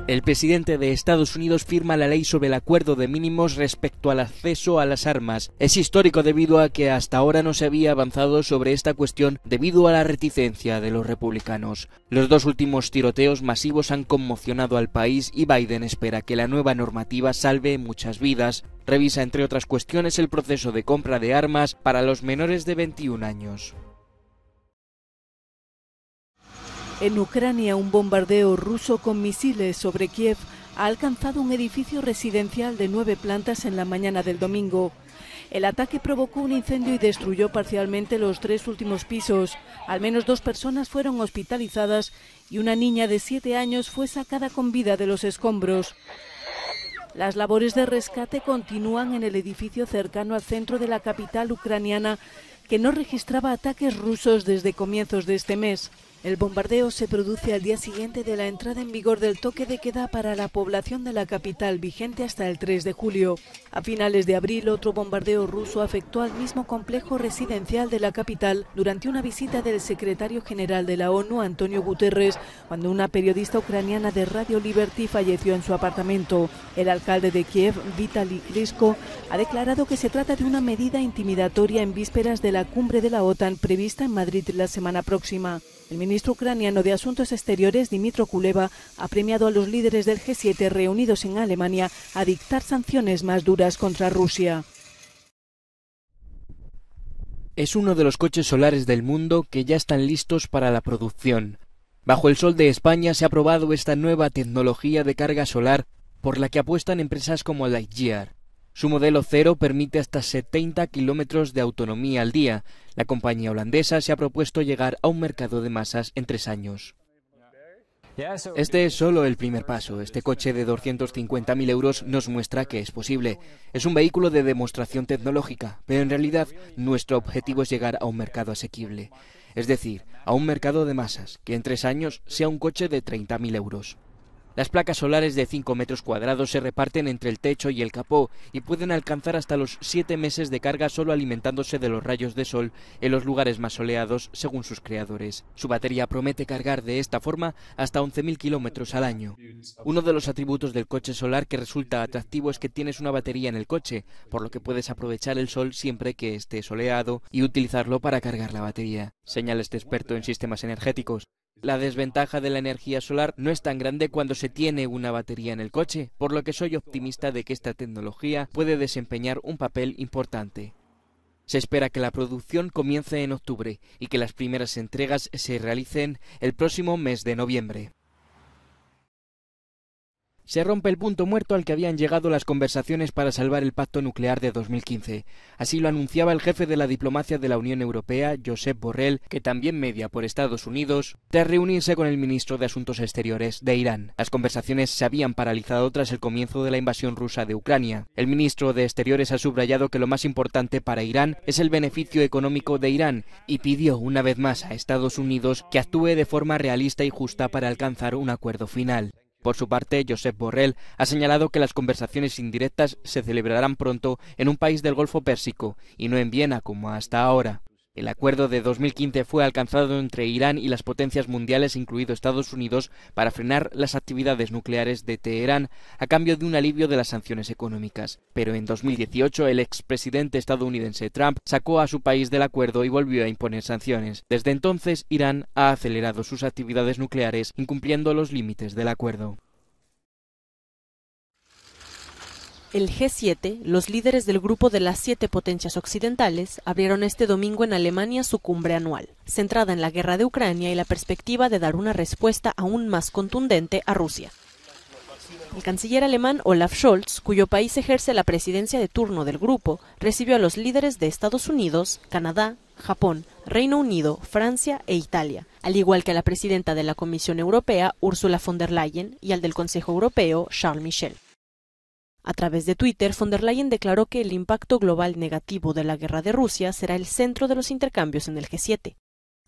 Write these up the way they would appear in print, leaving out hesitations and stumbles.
El presidente de Estados Unidos firma la ley sobre el acuerdo de mínimos respecto al acceso a las armas. Es histórico debido a que hasta ahora no se había avanzado sobre esta cuestión debido a la reticencia de los republicanos. Los dos últimos tiroteos masivos han conmocionado al país y Biden espera que la nueva normativa salve muchas vidas. Revisa, entre otras cuestiones, el proceso de compra de armas para los menores de 21 años. En Ucrania, un bombardeo ruso con misiles sobre Kiev ha alcanzado un edificio residencial de 9 plantas en la mañana del domingo. El ataque provocó un incendio y destruyó parcialmente los 3 últimos pisos. Al menos 2 personas fueron hospitalizadas y una niña de 7 años fue sacada con vida de los escombros. Las labores de rescate continúan en el edificio cercano al centro de la capital ucraniana, que no registraba ataques rusos desde comienzos de este mes. El bombardeo se produce al día siguiente de la entrada en vigor del toque de queda para la población de la capital, vigente hasta el 3 de julio. A finales de abril, otro bombardeo ruso afectó al mismo complejo residencial de la capital durante una visita del secretario general de la ONU, Antonio Guterres, cuando una periodista ucraniana de Radio Liberty falleció en su apartamento. El alcalde de Kiev, Vitaly Klitschko, ha declarado que se trata de una medida intimidatoria en vísperas de la cumbre de la OTAN prevista en Madrid la semana próxima. El ministro ucraniano de Asuntos Exteriores, Dmytro Kuleba, ha premiado a los líderes del G7 reunidos en Alemania a dictar sanciones más duras contra Rusia. Es uno de los coches solares del mundo que ya están listos para la producción. Bajo el sol de España se ha probado esta nueva tecnología de carga solar por la que apuestan empresas como Lightyear. Su modelo cero permite hasta 70 kilómetros de autonomía al día. La compañía holandesa se ha propuesto llegar a un mercado de masas en 3 años. Este es solo el primer paso. Este coche de 250.000 euros nos muestra que es posible. Es un vehículo de demostración tecnológica, pero en realidad nuestro objetivo es llegar a un mercado asequible. Es decir, a un mercado de masas, que en 3 años sea un coche de 30.000 euros. Las placas solares de 5 metros cuadrados se reparten entre el techo y el capó y pueden alcanzar hasta los 7 meses de carga solo alimentándose de los rayos de sol en los lugares más soleados, según sus creadores. Su batería promete cargar de esta forma hasta 11.000 kilómetros al año. Uno de los atributos del coche solar que resulta atractivo es que tienes una batería en el coche, por lo que puedes aprovechar el sol siempre que esté soleado y utilizarlo para cargar la batería, señala este experto en sistemas energéticos. La desventaja de la energía solar no es tan grande cuando se tiene una batería en el coche, por lo que soy optimista de que esta tecnología puede desempeñar un papel importante. Se espera que la producción comience en octubre y que las primeras entregas se realicen el próximo mes de noviembre. Se rompe el punto muerto al que habían llegado las conversaciones para salvar el pacto nuclear de 2015. Así lo anunciaba el jefe de la diplomacia de la Unión Europea, Josep Borrell, que también media por Estados Unidos, tras reunirse con el ministro de Asuntos Exteriores de Irán. Las conversaciones se habían paralizado tras el comienzo de la invasión rusa de Ucrania. El ministro de Exteriores ha subrayado que lo más importante para Irán es el beneficio económico de Irán y pidió una vez más a Estados Unidos que actúe de forma realista y justa para alcanzar un acuerdo final. Por su parte, Josep Borrell ha señalado que las conversaciones indirectas se celebrarán pronto en un país del Golfo Pérsico y no en Viena como hasta ahora. El acuerdo de 2015 fue alcanzado entre Irán y las potencias mundiales, incluido Estados Unidos, para frenar las actividades nucleares de Teherán a cambio de un alivio de las sanciones económicas. Pero en 2018 el expresidente estadounidense Trump sacó a su país del acuerdo y volvió a imponer sanciones. Desde entonces, Irán ha acelerado sus actividades nucleares, incumpliendo los límites del acuerdo. El G7, los líderes del grupo de las 7 potencias occidentales, abrieron este domingo en Alemania su cumbre anual, centrada en la guerra de Ucrania y la perspectiva de dar una respuesta aún más contundente a Rusia. El canciller alemán Olaf Scholz, cuyo país ejerce la presidencia de turno del grupo, recibió a los líderes de Estados Unidos, Canadá, Japón, Reino Unido, Francia e Italia, al igual que a la presidenta de la Comisión Europea, Ursula von der Leyen, y al del Consejo Europeo, Charles Michel. A través de Twitter, von der Leyen declaró que el impacto global negativo de la guerra de Rusia será el centro de los intercambios en el G7.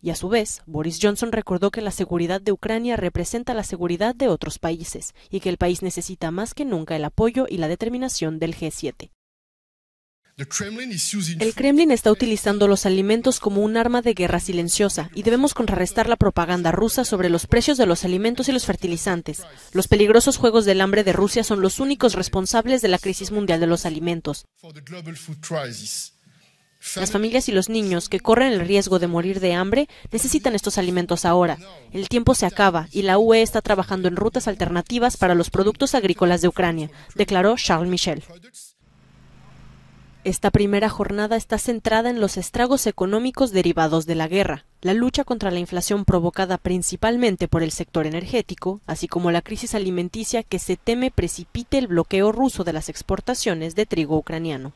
Y a su vez, Boris Johnson recordó que la seguridad de Ucrania representa la seguridad de otros países y que el país necesita más que nunca el apoyo y la determinación del G7. El Kremlin está utilizando los alimentos como un arma de guerra silenciosa y debemos contrarrestar la propaganda rusa sobre los precios de los alimentos y los fertilizantes. Los peligrosos juegos del hambre de Rusia son los únicos responsables de la crisis mundial de los alimentos. Las familias y los niños que corren el riesgo de morir de hambre necesitan estos alimentos ahora. El tiempo se acaba y la UE está trabajando en rutas alternativas para los productos agrícolas de Ucrania, declaró Charles Michel. Esta primera jornada está centrada en los estragos económicos derivados de la guerra, la lucha contra la inflación provocada principalmente por el sector energético, así como la crisis alimenticia que se teme precipite el bloqueo ruso de las exportaciones de trigo ucraniano.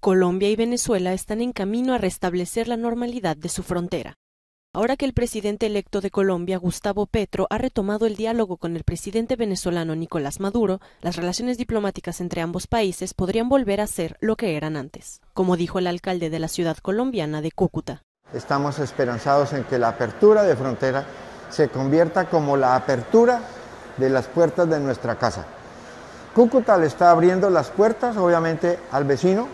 Colombia y Venezuela están en camino a restablecer la normalidad de su frontera. Ahora que el presidente electo de Colombia, Gustavo Petro, ha retomado el diálogo con el presidente venezolano Nicolás Maduro, las relaciones diplomáticas entre ambos países podrían volver a ser lo que eran antes, como dijo el alcalde de la ciudad colombiana de Cúcuta. Estamos esperanzados en que la apertura de frontera se convierta como la apertura de las puertas de nuestra casa. Cúcuta le está abriendo las puertas, obviamente, al vecino,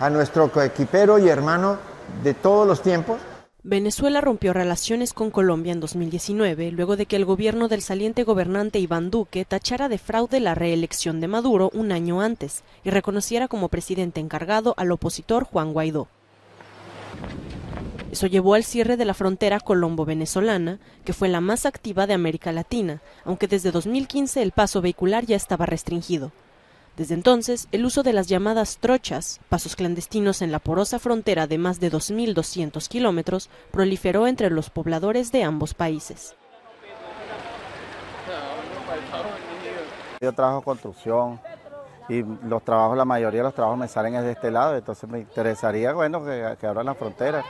a nuestro coequipero y hermano de todos los tiempos. Venezuela rompió relaciones con Colombia en 2019, luego de que el gobierno del saliente gobernante Iván Duque tachara de fraude la reelección de Maduro un año antes y reconociera como presidente encargado al opositor Juan Guaidó. Eso llevó al cierre de la frontera colombo-venezolana, que fue la más activa de América Latina, aunque desde 2015 el paso vehicular ya estaba restringido. Desde entonces, el uso de las llamadas trochas, pasos clandestinos en la porosa frontera de más de 2.200 kilómetros, proliferó entre los pobladores de ambos países. Yo trabajo construcción y los trabajos, la mayoría de los trabajos me salen desde este lado, entonces me interesaría, bueno, que abran la frontera.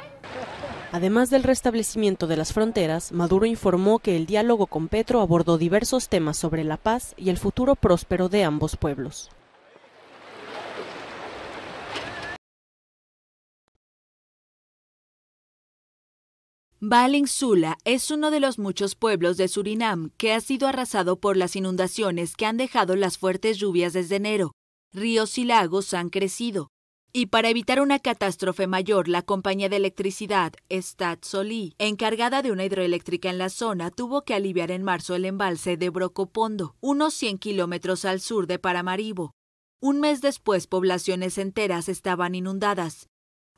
Además del restablecimiento de las fronteras, Maduro informó que el diálogo con Petro abordó diversos temas sobre la paz y el futuro próspero de ambos pueblos. Balling Sula es uno de los muchos pueblos de Surinam que ha sido arrasado por las inundaciones que han dejado las fuertes lluvias desde enero. Ríos y lagos han crecido. Y para evitar una catástrofe mayor, la compañía de electricidad Staatsolie, encargada de una hidroeléctrica en la zona, tuvo que aliviar en marzo el embalse de Brocopondo, unos 100 kilómetros al sur de Paramaribo. Un mes después, poblaciones enteras estaban inundadas.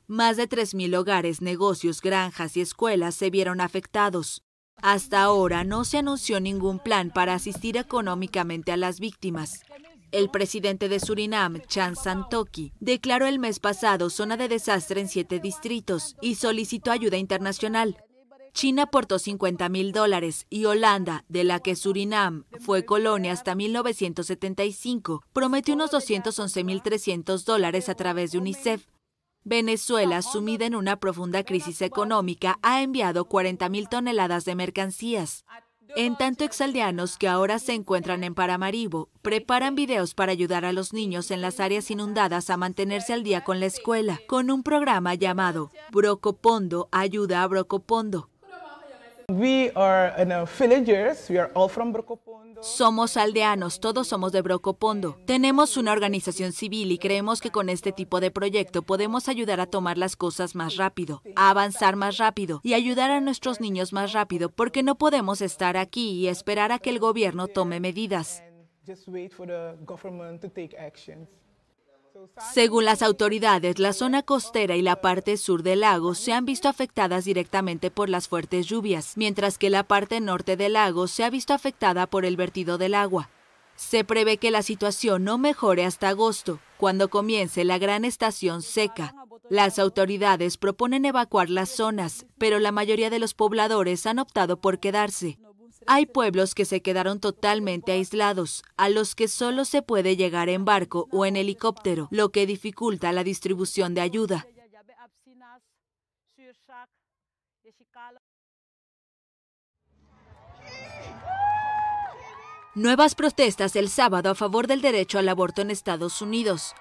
Más de 3.000 hogares, negocios, granjas y escuelas se vieron afectados. Hasta ahora no se anunció ningún plan para asistir económicamente a las víctimas. El presidente de Surinam, Chan Santoki, declaró el mes pasado zona de desastre en 7 distritos y solicitó ayuda internacional. China aportó $50.000 y Holanda, de la que Surinam fue colonia hasta 1975, prometió unos $211.300 a través de UNICEF. Venezuela, sumida en una profunda crisis económica, ha enviado 40.000 toneladas de mercancías. En tanto, exaldeanos que ahora se encuentran en Paramaribo preparan videos para ayudar a los niños en las áreas inundadas a mantenerse al día con la escuela, con un programa llamado Brocopondo Ayuda a Brocopondo. Somos aldeanos, todos somos de Brocopondo. Tenemos una organización civil y creemos que con este tipo de proyecto podemos ayudar a tomar las cosas más rápido, a avanzar más rápido y ayudar a nuestros niños más rápido, porque no podemos estar aquí y esperar a que el gobierno tome medidas. Según las autoridades, la zona costera y la parte sur del lago se han visto afectadas directamente por las fuertes lluvias, mientras que la parte norte del lago se ha visto afectada por el vertido del agua. Se prevé que la situación no mejore hasta agosto, cuando comience la gran estación seca. Las autoridades proponen evacuar las zonas, pero la mayoría de los pobladores han optado por quedarse. Hay pueblos que se quedaron totalmente aislados, a los que solo se puede llegar en barco o en helicóptero, lo que dificulta la distribución de ayuda. Nuevas protestas el sábado a favor del derecho al aborto en Estados Unidos.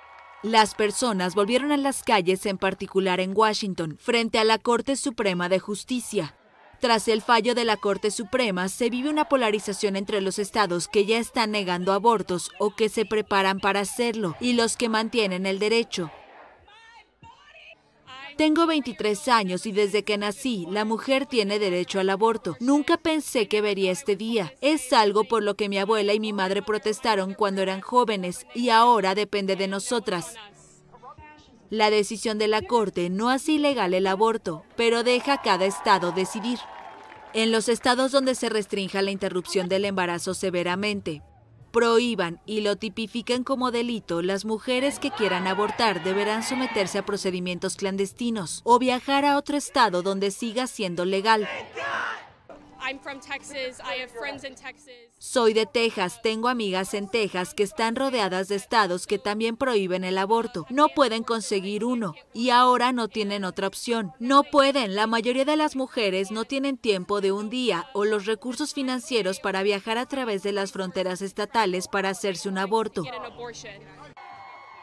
Las personas volvieron a las calles, en particular en Washington, frente a la Corte Suprema de Justicia. Tras el fallo de la Corte Suprema, se vive una polarización entre los estados que ya están negando abortos o que se preparan para hacerlo y los que mantienen el derecho. Tengo 23 años y desde que nací, la mujer tiene derecho al aborto. Nunca pensé que vería este día. Es algo por lo que mi abuela y mi madre protestaron cuando eran jóvenes y ahora depende de nosotras. La decisión de la Corte no hace ilegal el aborto, pero deja a cada estado decidir. En los estados donde se restrinja la interrupción del embarazo severamente, prohíban y lo tipifican como delito, las mujeres que quieran abortar deberán someterse a procedimientos clandestinos o viajar a otro estado donde siga siendo legal. Soy de Texas, tengo amigas en Texas que están rodeadas de estados que también prohíben el aborto. No pueden conseguir uno y ahora no tienen otra opción. No pueden, la mayoría de las mujeres no tienen tiempo de un día o los recursos financieros para viajar a través de las fronteras estatales para hacerse un aborto.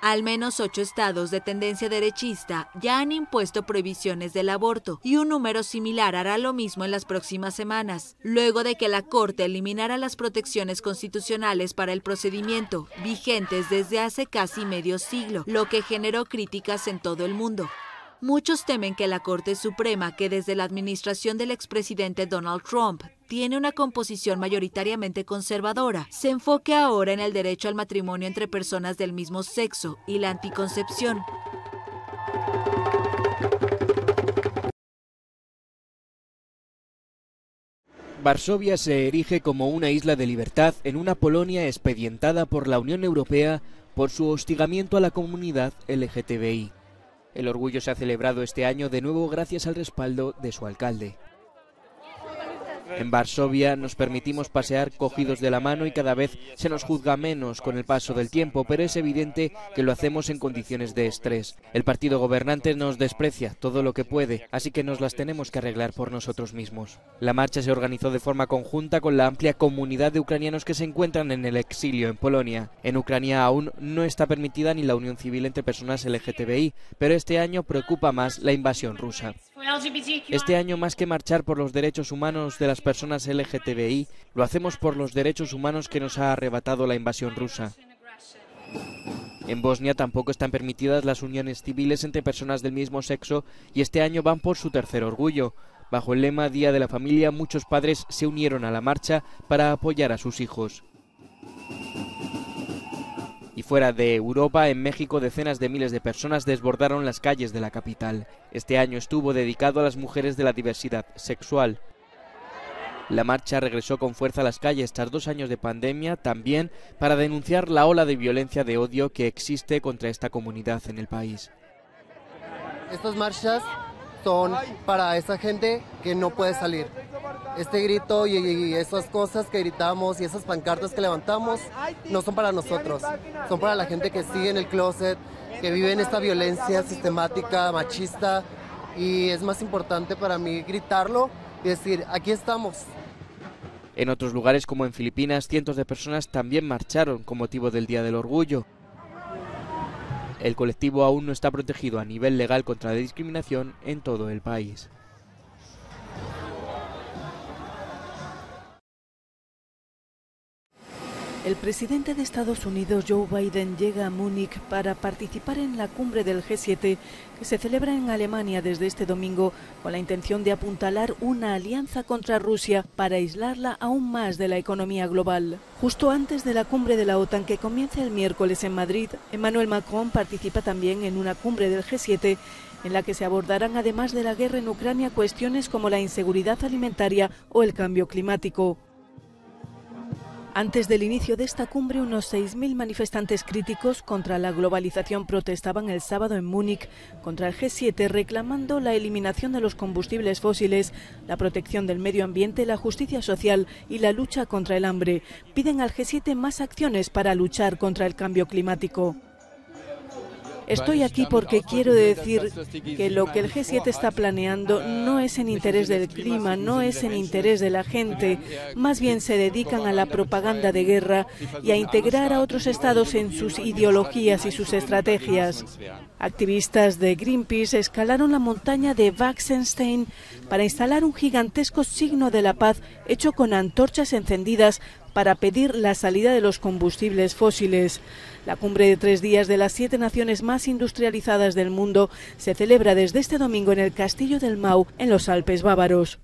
Al menos 8 estados de tendencia derechista ya han impuesto prohibiciones del aborto y un número similar hará lo mismo en las próximas semanas, luego de que la Corte eliminara las protecciones constitucionales para el procedimiento, vigentes desde hace casi medio siglo, lo que generó críticas en todo el mundo. Muchos temen que la Corte Suprema, que desde la administración del expresidente Donald Trump tiene una composición mayoritariamente conservadora, se enfoque ahora en el derecho al matrimonio entre personas del mismo sexo y la anticoncepción. Varsovia se erige como una isla de libertad en una Polonia expedientada por la Unión Europea por su hostigamiento a la comunidad LGTBI. El orgullo se ha celebrado este año de nuevo gracias al respaldo de su alcalde. En Varsovia nos permitimos pasear cogidos de la mano y cada vez se nos juzga menos con el paso del tiempo, pero es evidente que lo hacemos en condiciones de estrés. El partido gobernante nos desprecia todo lo que puede, así que nos las tenemos que arreglar por nosotros mismos. La marcha se organizó de forma conjunta con la amplia comunidad de ucranianos que se encuentran en el exilio en Polonia. En Ucrania aún no está permitida ni la unión civil entre personas LGTBI, pero este año preocupa más la invasión rusa. Este año, más que marchar por los derechos humanos de las personas LGTBI, lo hacemos por los derechos humanos que nos ha arrebatado la invasión rusa. En Bosnia tampoco están permitidas las uniones civiles entre personas del mismo sexo y este año van por su tercer orgullo. Bajo el lema Día de la Familia, muchos padres se unieron a la marcha para apoyar a sus hijos. Y fuera de Europa, en México, decenas de miles de personas desbordaron las calles de la capital. Este año estuvo dedicado a las mujeres de la diversidad sexual. La marcha regresó con fuerza a las calles tras 2 años de pandemia, también para denunciar la ola de violencia de odio que existe contra esta comunidad en el país. Estas marchas son para esa gente que no puede salir. Este grito y esas cosas que gritamos y esas pancartas que levantamos no son para nosotros, son para la gente que sigue en el closet, que vive en esta violencia sistemática, machista, y es más importante para mí gritarlo y decir, aquí estamos. En otros lugares, como en Filipinas, cientos de personas también marcharon con motivo del Día del Orgullo. El colectivo aún no está protegido a nivel legal contra la discriminación en todo el país. El presidente de Estados Unidos, Joe Biden, llega a Múnich para participar en la cumbre del G7 que se celebra en Alemania desde este domingo con la intención de apuntalar una alianza contra Rusia para aislarla aún más de la economía global. Justo antes de la cumbre de la OTAN que comienza el miércoles en Madrid, Emmanuel Macron participa también en una cumbre del G7 en la que se abordarán, además de la guerra en Ucrania, cuestiones como la inseguridad alimentaria o el cambio climático. Antes del inicio de esta cumbre, unos 6.000 manifestantes críticos contra la globalización protestaban el sábado en Múnich contra el G7, reclamando la eliminación de los combustibles fósiles, la protección del medio ambiente, la justicia social y la lucha contra el hambre. Piden al G7 más acciones para luchar contra el cambio climático. Estoy aquí porque quiero decir que lo que el G7 está planeando no es en interés del clima, no es en interés de la gente, más bien se dedican a la propaganda de guerra y a integrar a otros estados en sus ideologías y sus estrategias. Activistas de Greenpeace escalaron la montaña de Waxenstein para instalar un gigantesco signo de la paz hecho con antorchas encendidas para pedir la salida de los combustibles fósiles. La cumbre de 3 días de las 7 naciones más industrializadas del mundo se celebra desde este domingo en el Castillo del Mau, en los Alpes bávaros.